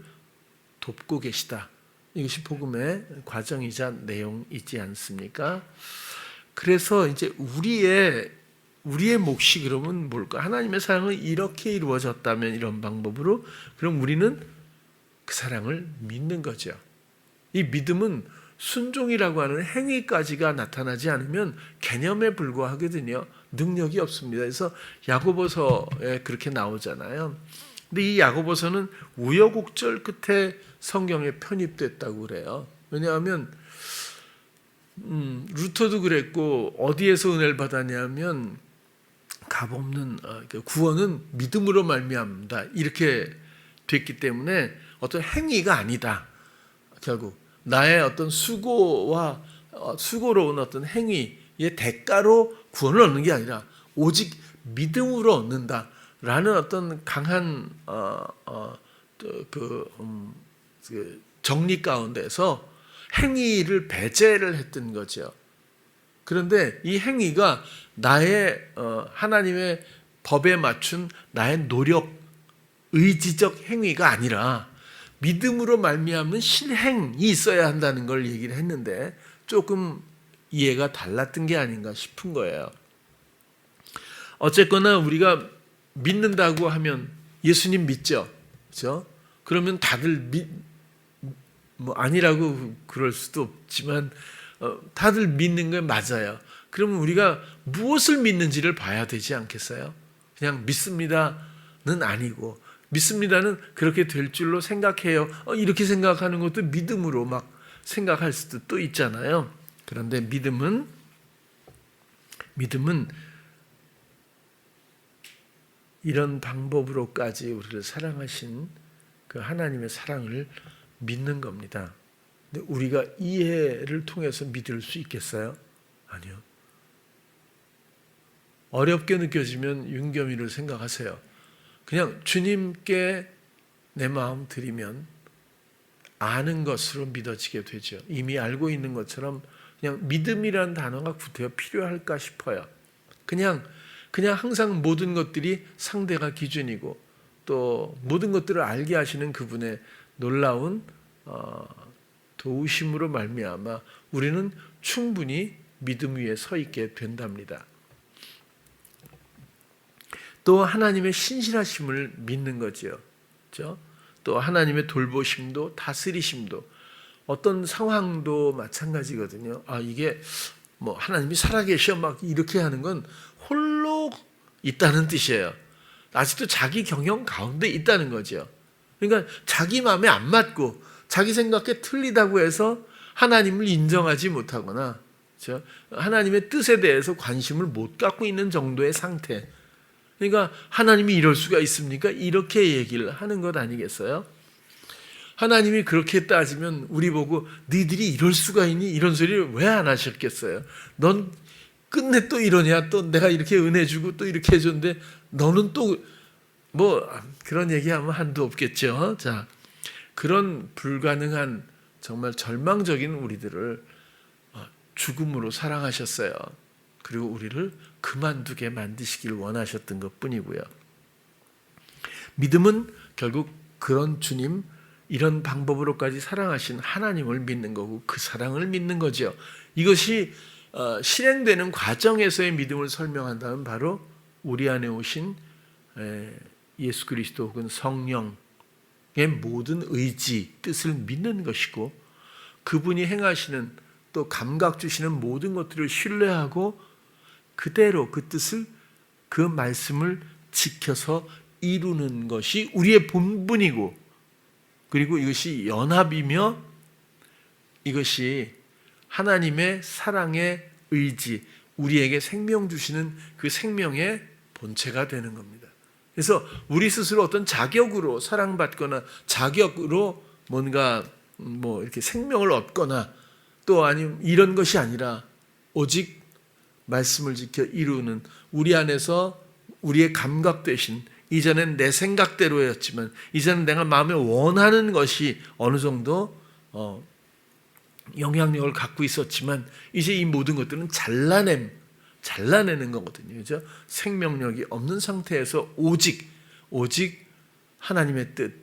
돕고 계시다. 이것이 복음의 과정이자 내용이지 않습니까? 그래서 이제 우리의 몫이 그러면 뭘까? 하나님의 사랑은 이렇게 이루어졌다면, 이런 방법으로, 그럼 우리는 그 사랑을 믿는 거죠. 이 믿음은 순종이라고 하는 행위까지가 나타나지 않으면 개념에 불과하거든요. 능력이 없습니다. 그래서 야고보서에 그렇게 나오잖아요. 근데 이 야고보서는 우여곡절 끝에 성경에 편입됐다고 그래요. 왜냐하면 루터도 그랬고, 어디에서 은혜를 받았냐면 값없는 구원은 믿음으로 말미암다, 이렇게 됐기 때문에 어떤 행위가 아니다. 결국 나의 어떤 수고로운 어떤 행위의 대가로 구원을 얻는 게 아니라 오직 믿음으로 얻는다라는 어떤 강한 정리 가운데서 행위를 배제를 했던 거죠. 그런데 이 행위가 나의 하나님의 법에 맞춘 나의 노력, 의지적 행위가 아니라 믿음으로 말미암는 실행이 있어야 한다는 걸 얘기를 했는데, 조금 이해가 달랐던 게 아닌가 싶은 거예요. 어쨌거나 우리가 믿는다고 하면 예수님 믿죠, 그렇죠? 그러면 다들 아니라고 그럴 수도 없지만 다들 믿는 게 맞아요. 그러면 우리가 무엇을 믿는지를 봐야 되지 않겠어요? 그냥 믿습니다는 아니고, 믿습니다는 그렇게 될 줄로 생각해요, 이렇게 생각하는 것도 믿음으로 막 생각할 수도 또 있잖아요. 그런데 믿음은 이런 방법으로까지 우리를 사랑하신 그 하나님의 사랑을 믿는 겁니다. 근데 우리가 이해를 통해서 믿을 수 있겠어요? 아니요. 어렵게 느껴지면 윤겸이를 생각하세요. 그냥 주님께 내 마음 드리면 아는 것으로 믿어지게 되죠. 이미 알고 있는 것처럼 그냥 믿음이라는 단어가 구태여 필요할까 싶어요. 그냥 항상 모든 것들이 상대가 기준이고, 또 모든 것들을 알게 하시는 그분의 놀라운 도우심으로 말미암아 우리는 충분히 믿음 위에 서 있게 된답니다. 또 하나님의 신실하심을 믿는 거죠. 그렇죠? 또 하나님의 돌보심도 다스리심도, 어떤 상황도 마찬가지거든요. 이게 하나님이 살아계셔 막 이렇게 하는 건 홀로 있다는 뜻이에요. 아직도 자기 경영 가운데 있다는 거죠. 그러니까 자기 마음에 안 맞고 자기 생각에 틀리다고 해서 하나님을 인정하지 못하거나, 그렇죠? 하나님의 뜻에 대해서 관심을 못 갖고 있는 정도의 상태. 그러니까 하나님이 이럴 수가 있습니까? 이렇게 얘기를 하는 것 아니겠어요? 하나님이 그렇게 따지면 우리 보고 너희들이 이럴 수가 있니? 이런 소리를 왜 안 하셨겠어요? 넌 끝내 또 이러냐? 또 내가 이렇게 은혜 주고 또 이렇게 해줬는데 너는 또 그런 얘기하면 한도 없겠죠. 자, 그런 불가능한 정말 절망적인 우리들을 죽음으로 사랑하셨어요. 그리고 우리를 그만두게 만드시길 원하셨던 것뿐이고요. 믿음은 결국 그런 주님, 이런 방법으로까지 사랑하신 하나님을 믿는 거고 그 사랑을 믿는 거죠. 이것이 실행되는 과정에서의 믿음을 설명한다면 바로 우리 안에 오신 예수 그리스도 혹은 성령의 모든 의지, 뜻을 믿는 것이고 그분이 행하시는 또 감각 주시는 모든 것들을 신뢰하고 그대로 그 뜻을 그 말씀을 지켜서 이루는 것이 우리의 본분이고 그리고 이것이 연합이며 이것이 하나님의 사랑의 의지, 우리에게 생명 주시는 그 생명의 본체가 되는 겁니다. 그래서 우리 스스로 어떤 자격으로 사랑받거나 자격으로 뭔가 이렇게 생명을 얻거나 또 아니면 이런 것이 아니라 오직 말씀을 지켜 이루는 우리 안에서 우리의 감각 되신 이전엔 내 생각대로였지만 이제는 내가 마음에 원하는 것이 어느 정도 영향력을 갖고 있었지만 이제 이 모든 것들은 잘라내는 거거든요. 그죠? 생명력이 없는 상태에서 오직 하나님의 뜻,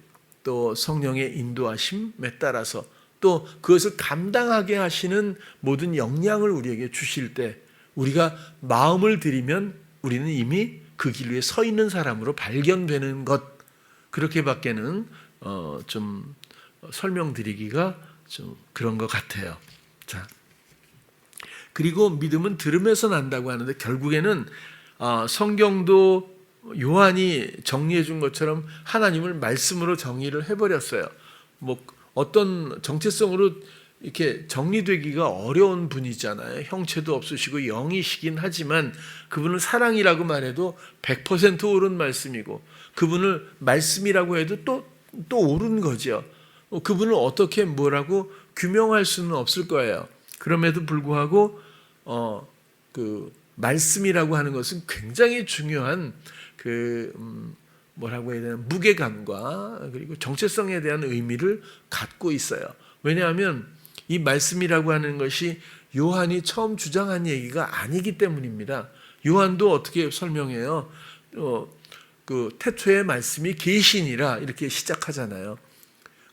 또 성령의 인도하심에 따라서 또 그것을 감당하게 하시는 모든 역량을 우리에게 주실 때 우리가 마음을 들이면 우리는 이미 그 길 위에 서 있는 사람으로 발견되는 것, 그렇게밖에는 좀 설명드리기가 좀 그런 것 같아요. 자, 그리고 믿음은 들음에서 난다고 하는데 결국에는 성경도 요한이 정리해 준 것처럼 하나님을 말씀으로 정의를 해버렸어요. 어떤 정체성으로 이렇게 정리되기가 어려운 분이잖아요. 형체도 없으시고 영이시긴 하지만 그분을 사랑이라고 말해도 100% 옳은 말씀이고 그분을 말씀이라고 해도 또 옳은 거죠. 그분을 어떻게 뭐라고 규명할 수는 없을 거예요. 그럼에도 불구하고 그 말씀이라고 하는 것은 굉장히 중요한 뭐라고 해야 되나 무게감과 그리고 정체성에 대한 의미를 갖고 있어요. 왜냐하면 이 말씀이라고 하는 것이 요한이 처음 주장한 얘기가 아니기 때문입니다. 요한도 어떻게 설명해요? 그 태초의 말씀이 계시니라 이렇게 시작하잖아요.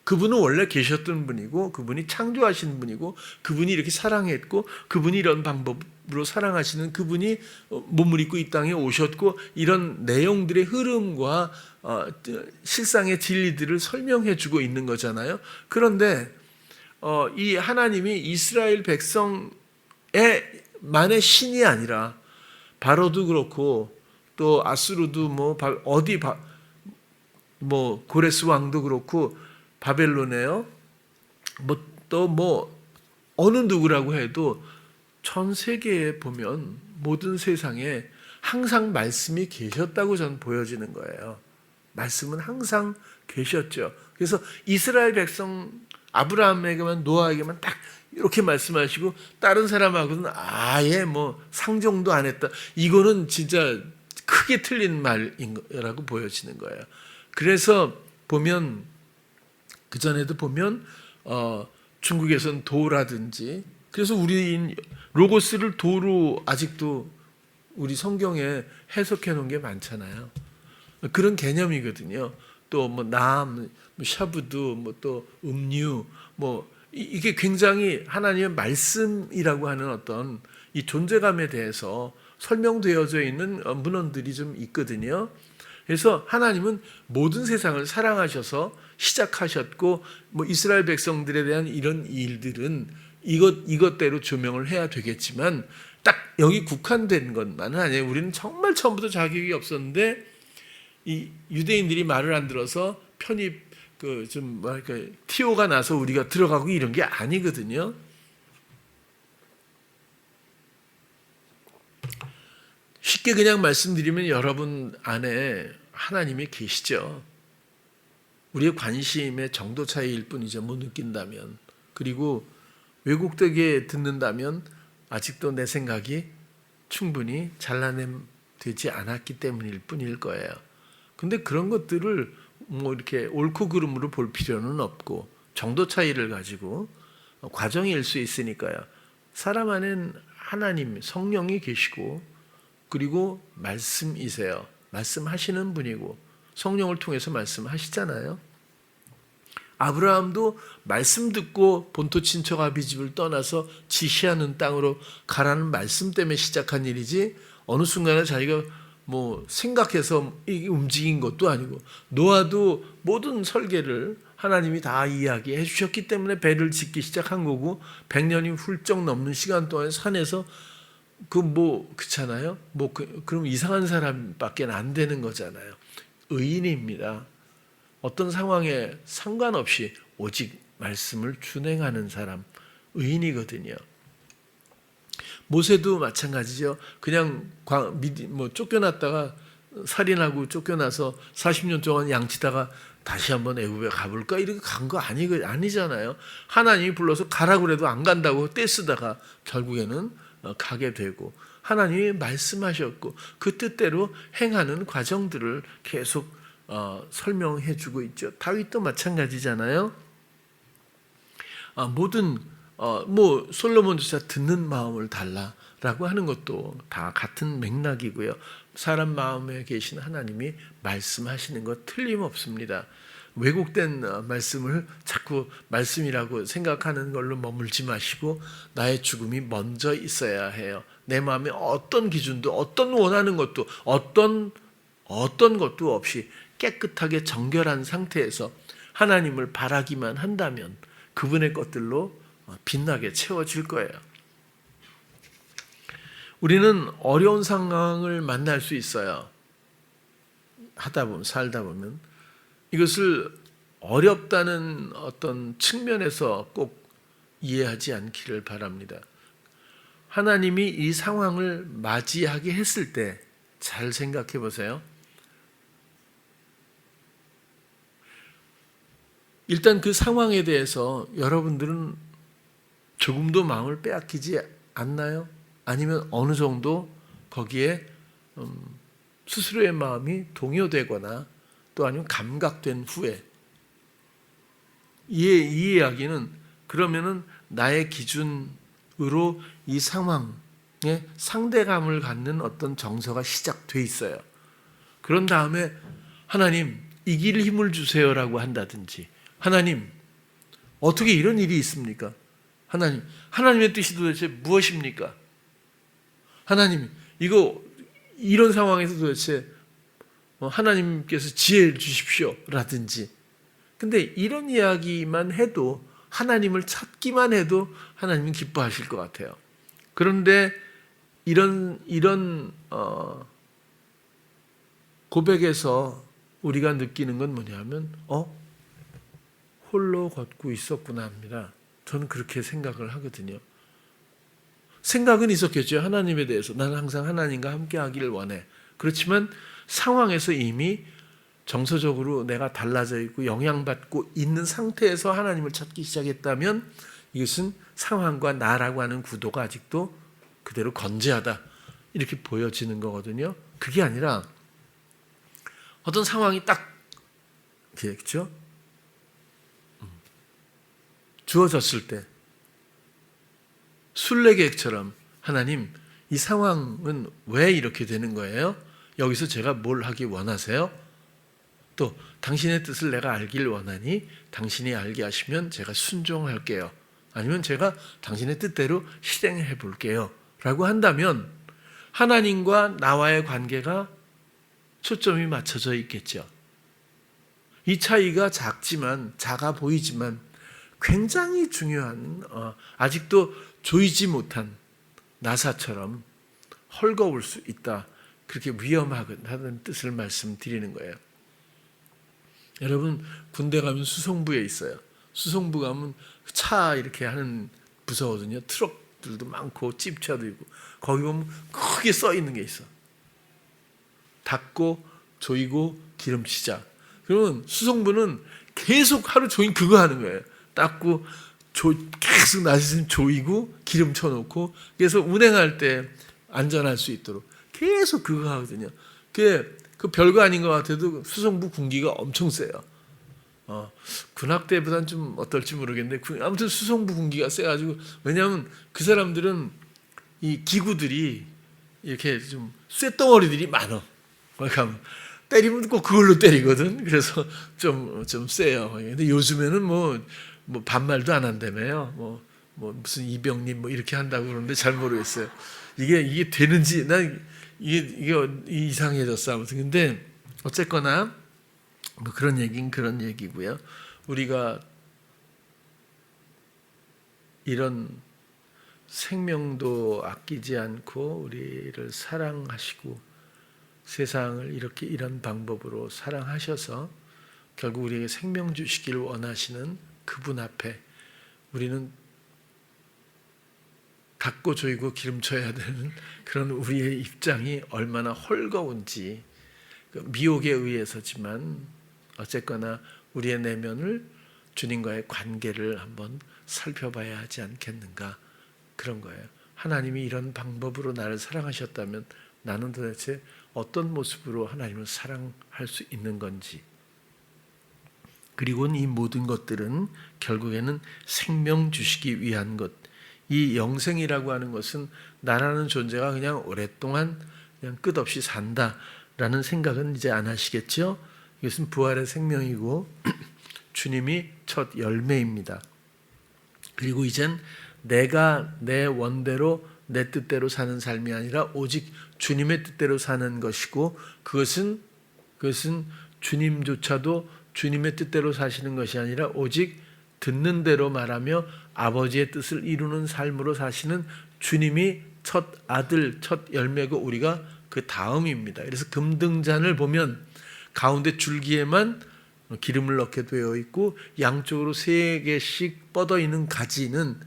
그분은 원래 계셨던 분이고 그분이 창조하신 분이고 그분이 이렇게 사랑했고 그분이 이런 방법으로 사랑하시는 그분이 몸을 입고 이 땅에 오셨고 이런 내용들의 흐름과 실상의 진리들을 설명해 주고 있는 거잖아요. 그런데 이 하나님이 이스라엘 백성의 만의 신이 아니라 바로도 그렇고 또 아수르도 고레스 왕도 그렇고 바벨론에요. 어느 누구라고 해도 전 세계에 보면 모든 세상에 항상 말씀이 계셨다고 저는 보여지는 거예요. 말씀은 항상 계셨죠. 그래서 이스라엘 백성 아브라함에게만 노아에게만 딱 이렇게 말씀하시고 다른 사람하고는 아예 상종도 안 했다. 이거는 진짜 크게 틀린 말이라고 보여지는 거예요. 그래서 보면 그전에도 보면 중국에서는 도라든지 그래서 우리 로고스를 도로 아직도 우리 성경에 해석해 놓은 게 많잖아요. 그런 개념이거든요. 또 샤브드 또 음유 이게 굉장히 하나님의 말씀이라고 하는 어떤 이 존재감에 대해서 설명되어져 있는 문헌들이 좀 있거든요. 그래서 하나님은 모든 세상을 사랑하셔서 시작하셨고 이스라엘 백성들에 대한 이런 일들은 이것대로 조명을 해야 되겠지만 딱 여기 국한된 것만은 아니에요. 우리는 정말 처음부터 자격이 없었는데 이 유대인들이 말을 안 들어서 편입 티오가 나서 우리가 들어가고 이런 게 아니거든요. 쉽게 그냥 말씀드리면 여러분 안에 하나님이 계시죠. 우리의 관심의 정도 차이일 뿐이죠. 못 느낀다면. 그리고 왜곡되게 듣는다면 아직도 내 생각이 충분히 잘라내지 않았기 때문일 뿐일 거예요. 근데 그런 것들을 이렇게 옳고 그름으로 볼 필요는 없고 정도 차이를 가지고 과정일 수 있으니까요. 사람 안엔 하나님 성령이 계시고 그리고 말씀이세요. 말씀하시는 분이고 성령을 통해서 말씀하시잖아요. 아브라함도 말씀 듣고 본토 친척 아비 집을 떠나서 지시하는 땅으로 가라는 말씀 때문에 시작한 일이지 어느 순간에 자기가 뭐 생각해서 이게 움직인 것도 아니고, 노아도 모든 설계를 하나님이 다 이야기해 주셨기 때문에 배를 짓기 시작한 거고, 100년이 훌쩍 넘는 시간 동안 산에서 그렇잖아요. 그럼 이상한 사람밖에 안 되는 거잖아요. 의인입니다. 어떤 상황에 상관없이 오직 말씀을 준행하는 사람, 의인이거든요. 모세도 마찬가지죠. 그냥 쫓겨났다가 살인하고 쫓겨나서 40년 동안 양치다가 다시 한번 애굽에 가볼까 이렇게 간 거 아니잖아요. 하나님이 불러서 가라고 그래도 안 간다고 떼쓰다가 결국에는 가게 되고, 하나님이 말씀하셨고 그 뜻대로 행하는 과정들을 계속 설명해 주고 있죠. 다윗도 마찬가지잖아요. 모든 솔로몬조차 듣는 마음을 달라라고 하는 것도 다 같은 맥락이고요. 사람 마음에 계신 하나님이 말씀하시는 것 틀림없습니다. 왜곡된 말씀을 자꾸 말씀이라고 생각하는 걸로 머물지 마시고 나의 죽음이 먼저 있어야 해요. 내 마음에 어떤 기준도 어떤 원하는 것도 어떤 것도 없이 깨끗하게 정결한 상태에서 하나님을 바라기만 한다면 그분의 것들로 빛나게 채워질 거예요. 우리는 어려운 상황을 만날 수 있어요. 살다 보면 이것을 어렵다는 어떤 측면에서 꼭 이해하지 않기를 바랍니다. 하나님이 이 상황을 맞이하게 했을 때 잘 생각해 보세요. 일단 그 상황에 대해서 여러분들은 조금도 마음을 빼앗기지 않나요? 아니면 어느 정도 거기에 스스로의 마음이 동요되거나 또 아니면 감각된 후에 이 이야기는 그러면은 나의 기준으로 이 상황에 상대감을 갖는 어떤 정서가 시작돼 있어요. 그런 다음에 하나님 이길 힘을 주세요라고 한다든지, 하나님 어떻게 이런 일이 있습니까? 하나님의 뜻이 도대체 무엇입니까? 하나님 이런 상황에서 도대체 하나님께서 지혜를 주십시오 라든지. 근데 이런 이야기만 해도, 하나님을 찾기만 해도 하나님은 기뻐하실 것 같아요. 그런데 이런 고백에서 우리가 느끼는 건 뭐냐면 홀로 걷고 있었구나 합니다. 저는 그렇게 생각을 하거든요. 생각은 있었겠죠. 하나님에 대해서 나는 항상 하나님과 함께 하기를 원해. 그렇지만 상황에서 이미 정서적으로 내가 달라져 있고 영향받고 있는 상태에서 하나님을 찾기 시작했다면 이것은 상황과 나라고 하는 구도가 아직도 그대로 건재하다 이렇게 보여지는 거거든요. 그게 아니라 어떤 상황이 딱 그렇죠? 주어졌을 때 순례객처럼 하나님 이 상황은 왜 이렇게 되는 거예요? 여기서 제가 뭘 하기 원하세요? 또 당신의 뜻을 내가 알길 원하니 당신이 알게 하시면 제가 순종할게요. 아니면 제가 당신의 뜻대로 실행해 볼게요 라고 한다면 하나님과 나와의 관계가 초점이 맞춰져 있겠죠. 이 차이가 작아 보이지만 굉장히 중요한, 아직도 조이지 못한 나사처럼 헐거울 수 있다. 그렇게 위험하다는 뜻을 말씀드리는 거예요. 여러분 군대 가면 수송부에 있어요. 수송부 가면 차 이렇게 하는 부서거든요. 트럭들도 많고 찝차도 있고 거기 보면 크게 써 있는 게 있어. 닦고 조이고 기름치자. 그러면 수송부는 계속 하루 종일 그거 하는 거예요. 닦고 계속 나시는 조이고 기름 쳐놓고, 그래서 운행할 때 안전할 수 있도록 계속 그거 하거든요. 그 별거 아닌 것 같아도 수송부 군기가 엄청 세요. 군악대보다는 좀 어떨지 모르겠는데 아무튼 수송부 군기가 세가지고, 왜냐하면 그 사람들은 이 기구들이 이렇게 좀 쇳덩어리들이 많아. 거기 가면 때리면 꼭 그걸로 때리거든. 그래서 좀 세요. 근데 요즘에는 뭐 반말도 안 한다며요. 뭐 무슨 이병님 뭐 이렇게 한다고 그러는데 잘 모르겠어요. 이게 되는지 난 이게 이상해졌어 아무튼. 근데 어쨌거나 뭐 그런 얘기는 그런 얘기고요. 우리가 이런 생명도 아끼지 않고 우리를 사랑하시고 세상을 이렇게 이런 방법으로 사랑하셔서 결국 우리에게 생명 주시기를 원하시는 그분 앞에 우리는 닦고 조이고 기름쳐야 되는 그런 우리의 입장이 얼마나 헐거운지, 미혹에 의해서지만 어쨌거나 우리의 내면을 주님과의 관계를 한번 살펴봐야 하지 않겠는가, 그런 거예요. 하나님이 이런 방법으로 나를 사랑하셨다면 나는 도대체 어떤 모습으로 하나님을 사랑할 수 있는 건지. 그리고는 이 모든 것들은 결국에는 생명 주시기 위한 것. 이 영생이라고 하는 것은 나라는 존재가 그냥 오랫동안 그냥 끝없이 산다라는 생각은 이제 안 하시겠죠? 이것은 부활의 생명이고 주님이 첫 열매입니다. 그리고 이젠 내가 내 원대로 내 뜻대로 사는 삶이 아니라 오직 주님의 뜻대로 사는 것이고, 그것은 주님조차도 주님의 뜻대로 사시는 것이 아니라 오직 듣는 대로 말하며 아버지의 뜻을 이루는 삶으로 사시는 주님이 첫 아들, 첫 열매고 우리가 그 다음입니다. 그래서 금등잔을 보면 가운데 줄기에만 기름을 넣게 되어 있고 양쪽으로 3개씩 뻗어 있는 가지는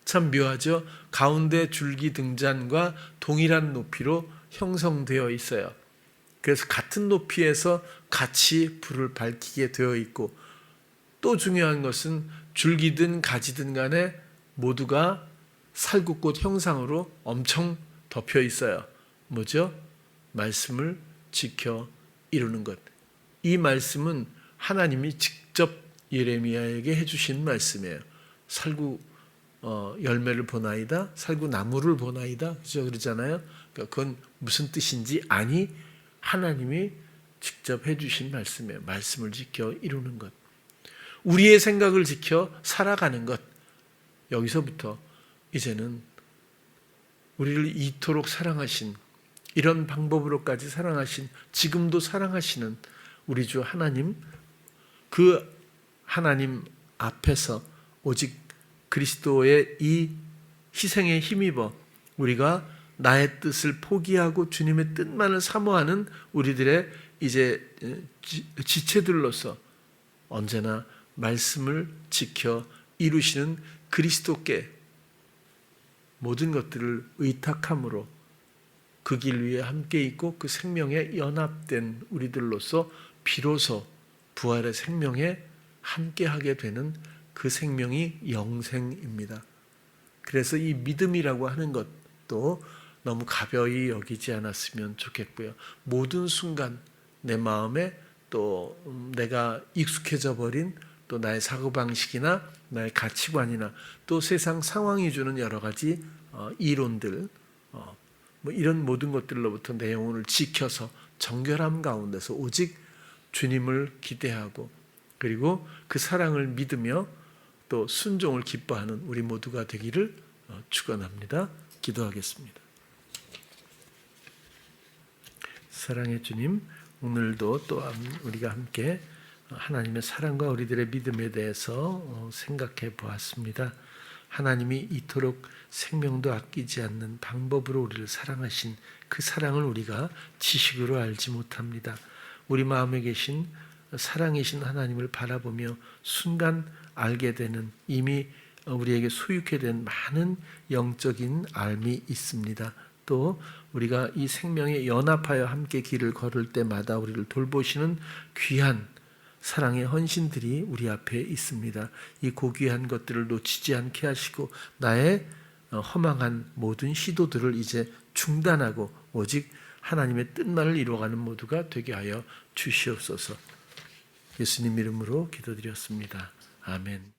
참 묘하죠. 가운데 줄기 등잔과 동일한 높이로 형성되어 있어요. 그래서 같은 높이에서 같이 불을 밝히게 되어 있고, 또 중요한 것은 줄기든 가지든 간에 모두가 살구꽃 형상으로 엄청 덮여 있어요. 뭐죠? 말씀을 지켜 이루는 것. 이 말씀은 하나님이 직접 예레미야에게 해주신 말씀이에요. 살구 열매를 보나이다, 살구 나무를 보나이다, 그죠? 그러잖아요. 그러니까 그건 무슨 뜻인지 아니, 하나님이 직접 해주신 말씀이에요. 말씀을 지켜 이루는 것. 우리의 생각을 지켜 살아가는 것. 여기서부터 이제는 우리를 이토록 사랑하신, 이런 방법으로까지 사랑하신, 지금도 사랑하시는 우리 주 하나님, 그 하나님 앞에서 오직 그리스도의 이 희생에 힘입어 우리가 나의 뜻을 포기하고 주님의 뜻만을 사모하는 우리들의 이제 지체들로서 언제나 말씀을 지켜 이루시는 그리스도께 모든 것들을 의탁함으로 그 길 위에 함께 있고 그 생명에 연합된 우리들로서 비로소 부활의 생명에 함께하게 되는 그 생명이 영생입니다. 그래서 이 믿음이라고 하는 것도 너무 가벼이 여기지 않았으면 좋겠고요. 모든 순간 내 마음에 또 내가 익숙해져 버린 또 나의 사고방식이나 나의 가치관이나 또 세상 상황이 주는 여러 가지 이론들, 뭐 이런 모든 것들로부터 내 영혼을 지켜서 정결함 가운데서 오직 주님을 기대하고 그리고 그 사랑을 믿으며 또 순종을 기뻐하는 우리 모두가 되기를 축원합니다. 기도하겠습니다. 사랑의 주님, 오늘도 또한 우리가 함께 하나님의 사랑과 우리들의 믿음에 대해서 생각해 보았습니다. 하나님이 이토록 생명도 아끼지 않는 방법으로 우리를 사랑하신 그 사랑을 우리가 지식으로 알지 못합니다. 우리 마음에 계신 사랑이신 하나님을 바라보며 순간 알게 되는, 이미 우리에게 소유케 된 많은 영적인 알미 있습니다. 또 우리가 이 생명에 연합하여 함께 길을 걸을 때마다 우리를 돌보시는 귀한 사랑의 헌신들이 우리 앞에 있습니다. 이 고귀한 것들을 놓치지 않게 하시고 나의 허망한 모든 시도들을 이제 중단하고 오직 하나님의 뜻만을 이루어가는 모두가 되게 하여 주시옵소서. 예수님 이름으로 기도드렸습니다. 아멘.